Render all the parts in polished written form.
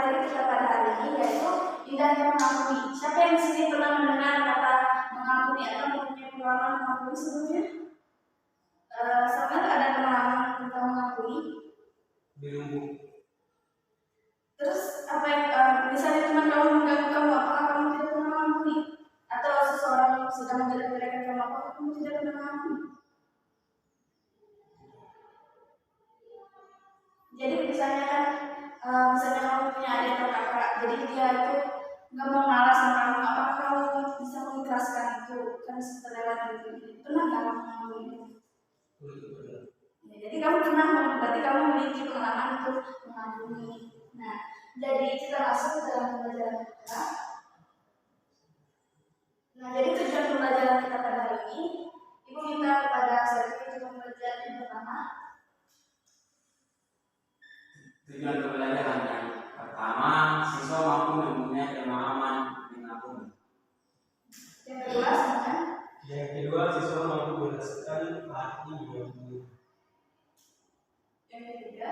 materi kita pada hari ini yaitu indahnya mengampuni. Siapa yang di sini pernah mendengar kata mengampuni atau mempunyai pengalaman mengampuni sebelumnya? Samuel, ada pengalaman tentang mengampuni? Belum. Terus apa yang misalnya teman kamu mengganggu kamu, apakah kamu tidak pernah mengampuni? Atau seseorang sedang menjelek-jelekan kamu, apakah kamu tidak pernah mengampuni? Jadi misalnya kan, misalnya kamu punya adik atau kakak, jadi dia itu nggak mau ngalah sama kamu, apakah kamu bisa mengikhlaskan itu kan terlewat itu? Pernah nggak kamu mengampuni? Ya, jadi kamu pernah, berarti kamu memiliki pengalaman untuk mengampuni. Nah, jadi kita masuk ke dalam pembelajaran kita. Nah, jadi tujuan pembelajaran kita pada hari ini, Ibu minta kepada saya untuk pembelajaran yang pertama. Tujuan pembelajaran yang pertama, siswa mampu mempunyai pemahaman mengampuni. Yang kedua, sebenarnya. Yang kedua, siswa mampu merasakan arti mengampuni. Yang ketiga,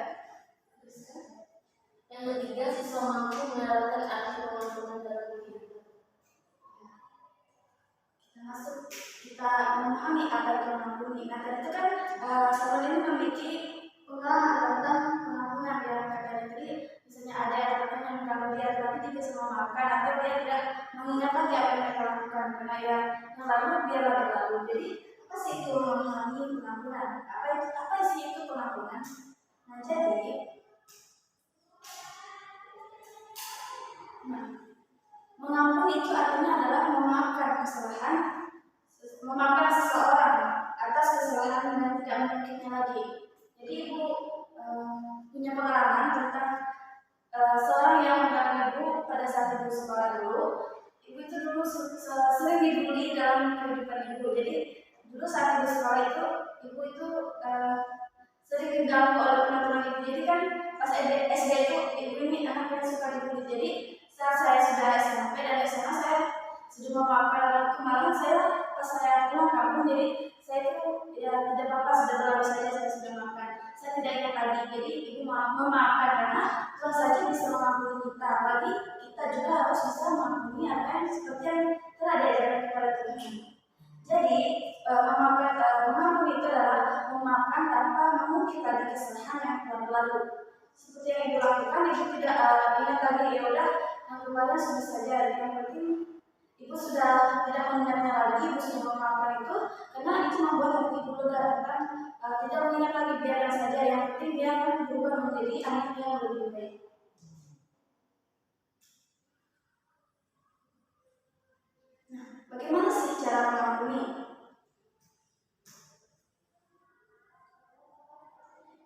yang ketiga, siswa mampu mendapatkan arti pengampunan dalam hidup. Kita masuk, kita memahami apa itu mengampuni. Nah, tadi itu kan Samuel ini memiliki pengalaman tentang pengampunan yang katanya tadi, misalnya ada yang mengganggu dia, tapi dia bisa memaafkan atau dia tidak mengingat lagi apa yang mereka lakukan karena ya yang lalu biarlah berlalu. Jadi apa sih itu memahami pengampunan? Apa sih itu pengampunan? Nah, jadi mengampuni itu artinya adalah memaafkan kesalahan, memaafkan seseorang atas kesalahan yang tidak memungkinkan lagi. Jadi Ibu punya pengalaman tentang seorang yang mengganggu Ibu pada saat Ibu sekolah dulu. Ibu itu dulu sering dibully dalam kehidupan Ibu. Jadi dulu saat Ibu sekolah itu, Ibu itu sering diganggu oleh teman-teman Ibu. Jadi kan pas SD itu Ibu ini anak yang suka dibully. Jadi saat saya sudah SMP dan SMA saya sudah memaafkan orang itu, malah saya pas saya pulang kampung, jadi saya itu ya tidak apa-apa, sudah berlalu saja, saya sudah maafkan, saya tidak ingat lagi. Jadi Ibu memaafkan karena Tuhan saja bisa mengampuni kita, apalagi kita juga harus bisa mengampuni apa yang seperti yang telah diajarkan kepada Tuhan. Jadi mengampuni itu adalah memaafkan tanpa mengungkit lagi kesalahan yang telah berlalu. Seperti yang Ibu lakukan, Ibu tidak ingat lagi, ya udah yang kemarin sudah saja. Yang penting Ibu sudah tidak mengingatnya lagi, Ibu sudah memaafkan itu karena itu membuat hati Ibu lega tentang tidak mengingat lagi, biarkan saja, yang penting dia akan berubah menjadi anak yang lebih baik. Nah, bagaimana sih cara mengampuni?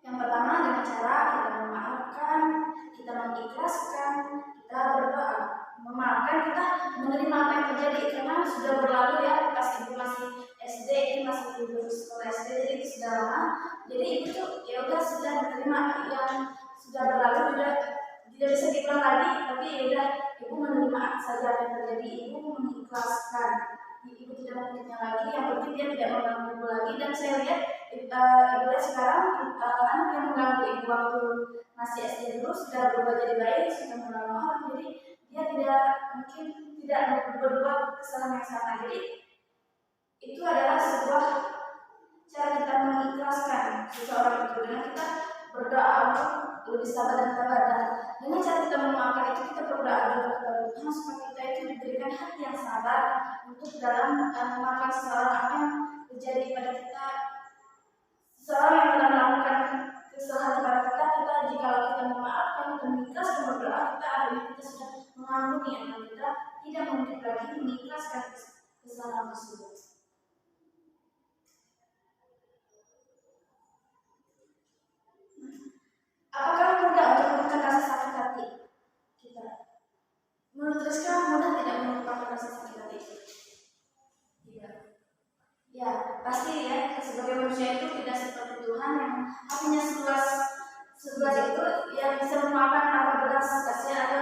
Yang pertama dengan cara kita memaafkan, kita mengikhlaskan, kita berdoa. Memaafkan, kita menerima apa yang terjadi karena sudah berlalu ya, pas Ibu masih SD, ini masih Ibu sekolah SD, jadi itu sudah lama. Jadi Ibu tuh ya udah sudah menerima yang sudah berlalu, sudah tidak bisa diulang lagi, tapi ya udah Ibu menerima saja apa yang terjadi, Ibu mengikhlaskan. Ibu tidak mengikutnya lagi, yang penting dia tidak mengganggu Ibu lagi. Dan saya lihat Ibu sekarang anak yang mengganggu Ibu waktu masih SD dulu sudah berubah jadi baik, sudah mengalah, jadi dia mungkin tidak berbuat kesalahan yang sama. Jadi itu adalah sebuah cara kita mengikhlaskan seseorang itu dengan kita berdoa untuk lebih sabar dan tabah. Dengan cara kita memaafkan itu, kita berdoa juga kepada Tuhan supaya kita itu diberikan hati yang sabar untuk dalam memaafkan seseorang apa yang terjadi pada kita. Seseorang yang telah melakukan kesalahan kepada kita jika kita memaafkan dan mengikhlaskan berdoa, kita artinya kita sudah mengampuni, atau kita tidak mungkin lagi mengikhlaskan kesalahan tersebut. Apakah mudah untuk melupakan rasa sakit hati kita? Menurut Rizka, mudah tidak melupakan rasa sakit hati? Tidak. Ya, pasti ya, sebagai manusia itu tidak seperti Tuhan yang hatinya seluas itu yang bisa memaafkan tanpa belas kasih, ada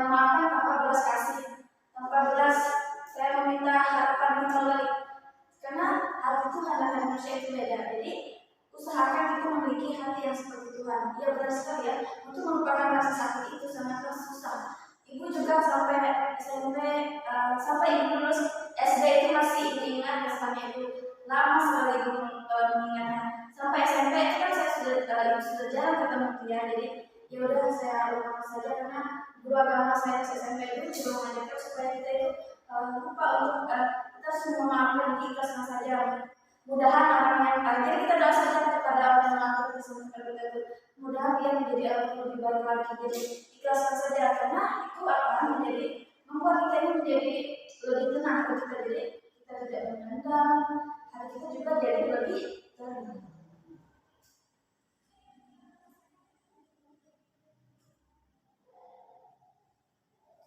memaafkan tanpa belas kasih, tanpa belas saya meminta harapan kembali. Karena hati Tuhan dan hati manusia itu beda. Jadi usahakan kita memiliki hati yang seperti Tuhan. Dia belas sekalian, untuk melupakan rasa sakit itu sangatlah susah. Ibu juga sampai SMP, sampai ibu lulus SD itu masih ingat kesannya itu lama sekali ibu mengingatnya. Sampai SMP itu kan saya ibu sudah jarang ketemu dia, jadi ya udah saya lupakan saja karena guru agama saya di SMP itu juga mengajarkan supaya kita itu lupa untuk kita semua memaafkan, ikhlaskan saja. Mudahan orang yang jadi kita doa saja kepada orang yang melakukan kesalahan itu, mudahan dia menjadi orang yang lebih baik lagi. Jadi ikhlaskan saja karena itu akan menjadi membuat kita ini menjadi lebih tenang hati kita, jadi kita tidak mendendam, hati kita juga jadi lebih tenang.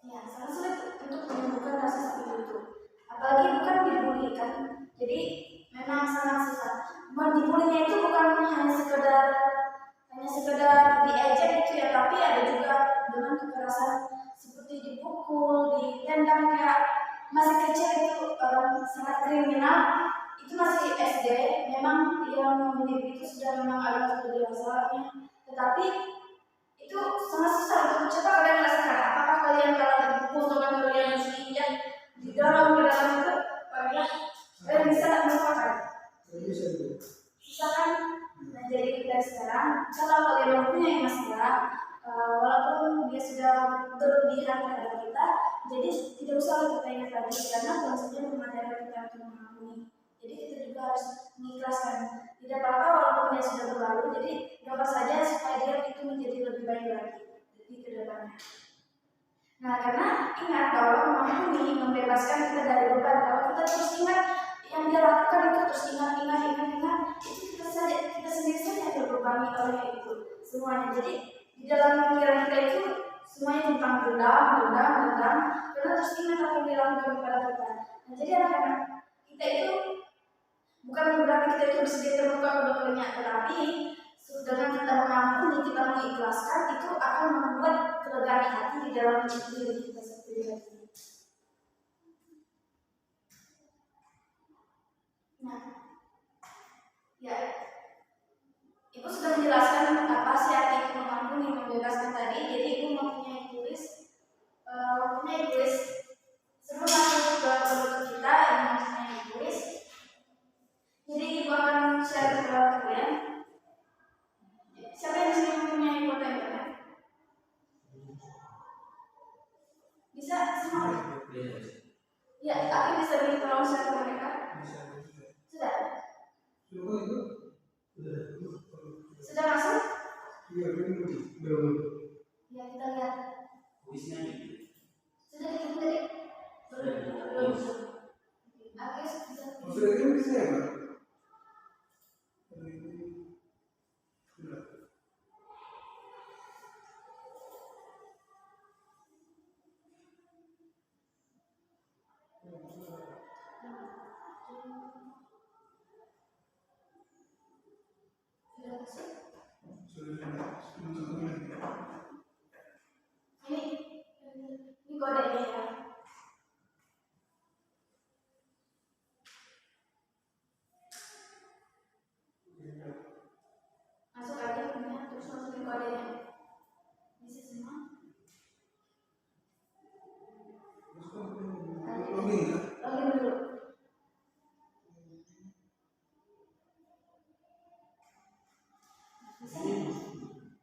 Ya, sangat sulit untuk menemukan rasa sakit itu. Apalagi bukan dibully kan. Jadi memang sangat susah. Dibulinya itu bukan hanya sekedar diejek gitu ya, tapi ada juga dengan kekerasan seperti dipukul, ditendang kayak masih kecil itu sangat kriminal. Itu masih SD. Memang yang membuli itu sudah memang agak sudah dewasanya. Tetapi itu sangat susah untuk coba kalian rasakan. Apakah kalian kalau dipukul dengan kalian diinjak di dalam itu kalian bisa merasakan? Susah kan? Nah, jadi dari sekarang kalau kalian mempunyai masalah, walaupun dia sudah berlebihan terhadap kita, jadi tidak usah kita ingat lagi karena Tuhan saja mengajarkan kita untuk mengampuni. Jadi kita juga harus mengikhlaskan. Tidak apa-apa walaupun dia sudah berlalu, jadi doa saja supaya dia itu menjadi lebih baik lagi di kedepannya. Nah, karena ingat bahwa mengampuni membebaskan kita dari beban. Kalau kita terus ingat yang dia lakukan itu, terus ingat, itu kita sendiri saja yang terbebani oleh itu semuanya. Jadi di dalam pikiran kita itu semuanya tentang dendam, karena terus ingat apa yang dilakukan kepada kita. Nah, jadi anak-anak kita itu bukan berarti kita itu bersedia terbuka untuk banyak, tetapi dengan kita mengampuni, kita mengikhlaskan, itu akan membuat kelegaan hati di dalam diri kita sendiri. Nah, ya, Ibu sudah menjelaskan apa sih arti itu mengampuni, membebaskan tadi. Jadi Ibu mempunyai tulis sebelum masuk ke produk kita, Ibu mempunyai tulis. Jadi Ibu akan share ke kalian. Siapa yang disini mempunyai foto internet? Bisa semua? Ya, aku bisa tolong share ke mereka. Sudah? Sudah masuk? Belum. Ya, kita lihat. Kuisnya Sudah dikirim tadi? Belum. Oke, bisa. Sudah kirim ke saya, Pak? Ini kodenya ya. Masuk aja punya, terus masukin kodenya. Bisa semua? Login dulu. Bisa?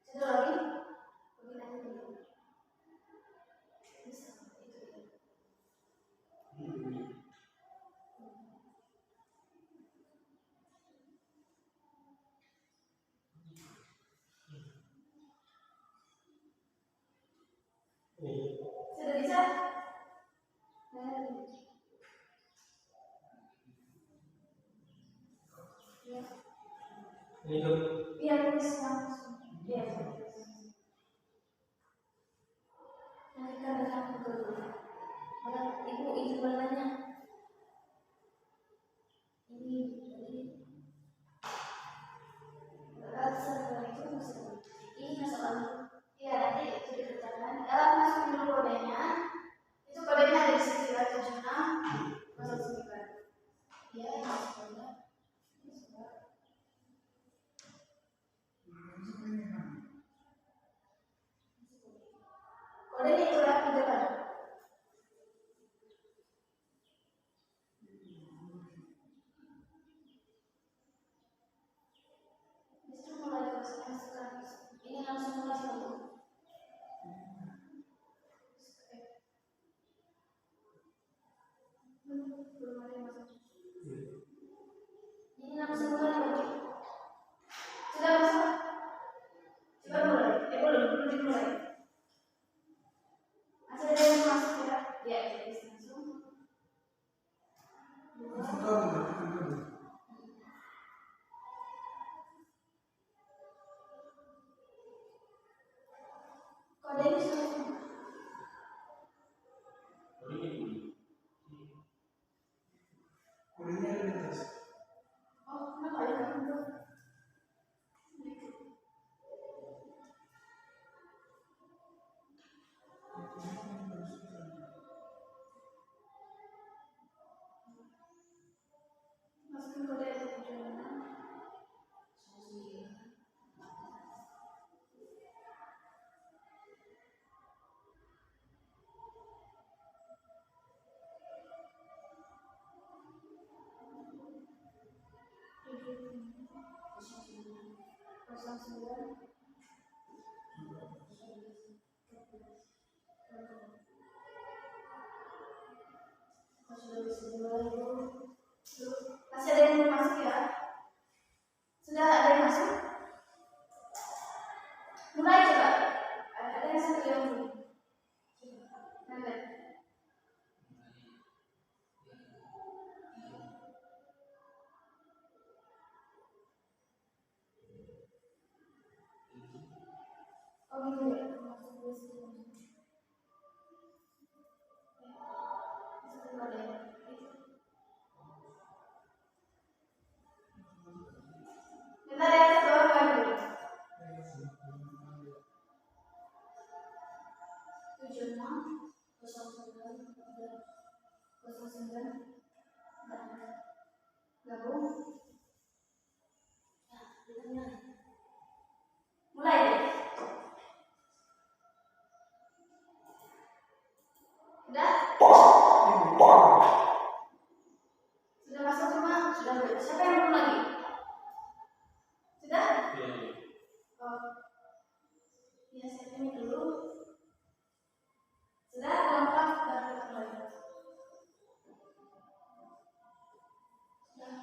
Sudah login? Login aja dulu. Bisa, itu dia. Sudah bisa? Ya. Ini kan Biar tulis langsung. Biar. Nanti kita datang ke dulu. Kalau Ibu izin bertanya. Ini setelah itu masuk. Ini masuk. Iya, nanti itu dikerjakan. Masukin dulu kodenya. Itu kodenya ada di sini 7609. Iya, ini kode. dimulai. Masih ada yang masuk ya? Ya, jadi langsung. Kode ini sudah semua. Kodenya ada di atas. Oh, kenapa ya kamu? Masukin kode itu ke dalam. Kosong sembilan. Sudah bisa dimulai dulu. Masih ada yang belum masuk ya? Sudah ada yang masuk? Mulai coba. Ada yang satu yang belum. Nanti. Oh gitu ya. Masuk dulu sebelum. Masuk dulu ada. Bentar ya, satu orang dulu. 76 09 09 gabung. Mulai deh. Udah? Sudah masuk semua? Sudah. Siapa yang belum lagi? Sudah? Oh. Ya, saya ini dulu. Sudah lengkap dan mulai. Sudah.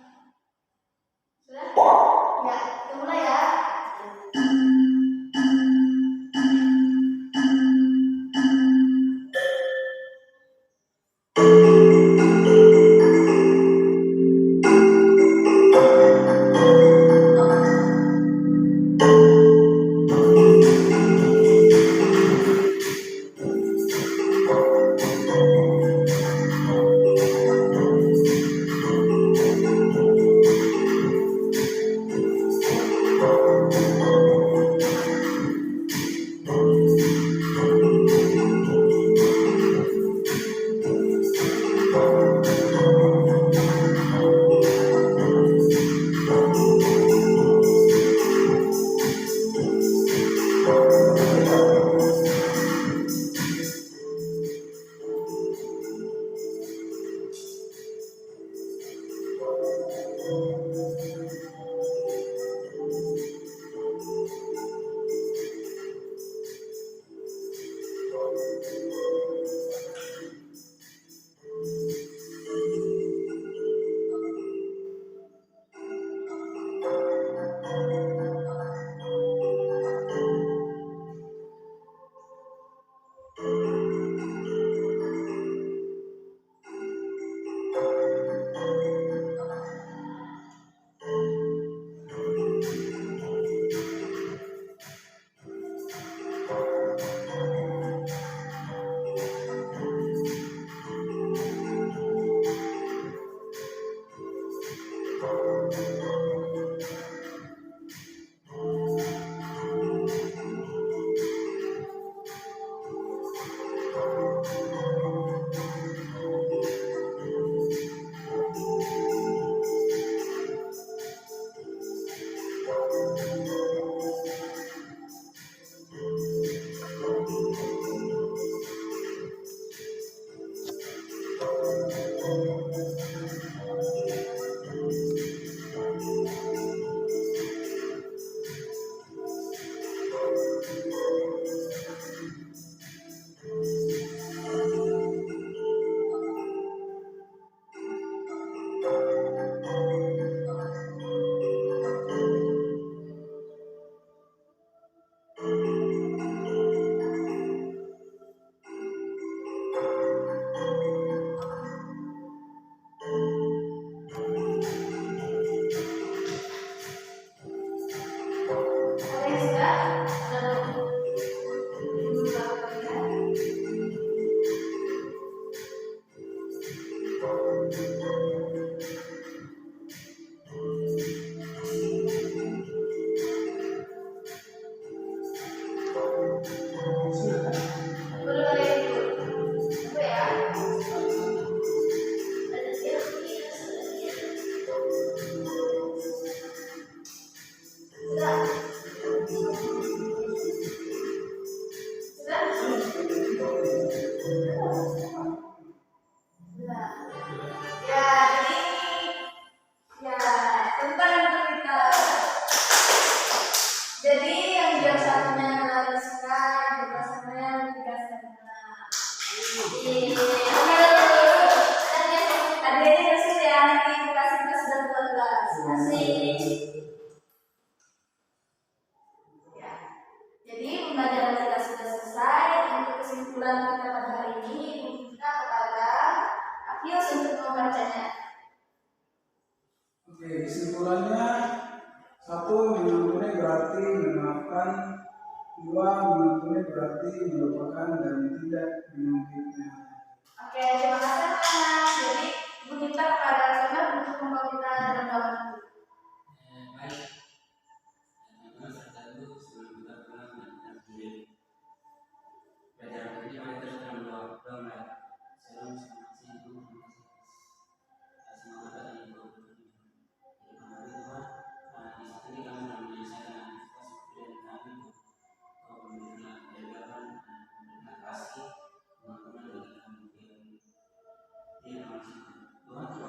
Sudah. Boleh boleh ibu. Ibu ya. Sudah. Sudah. Ya, jadi ya tentang itu kita. Jadi yang yang satunya adalah Rizka, yang kedua satunya tiga setengah. Adanya kasih ya nanti dikasih kita sudah 12. Kasih. Ya. Jadi pembelajaran kita sudah selesai. Untuk kesimpulan kita pada hari ini, ibu minta kepada Afius untuk membacanya. Oke, kesimpulannya satu, mengampuni berarti memaafkan. Dua, mengampuni berarti melupakan dan tidak mengungkitnya. Oke, terima kasih anak. Jadi ibu minta kepada Sabar untuk membawa kita dalam doa. Baik. Teman-teman serta ibu sebelum kita pulang dan sendiri. Pelajaran ini mari terus dalam doa mulai. Salam sama ibu. Semoga datang ibu. Jadi kembali Tuhan. Di saat ini kami dalam menyelesaikan aktivitas kami. Kau memberikan kebebasan, memberikan kasih, teman-teman bagi kami. Dia masih Tuhan.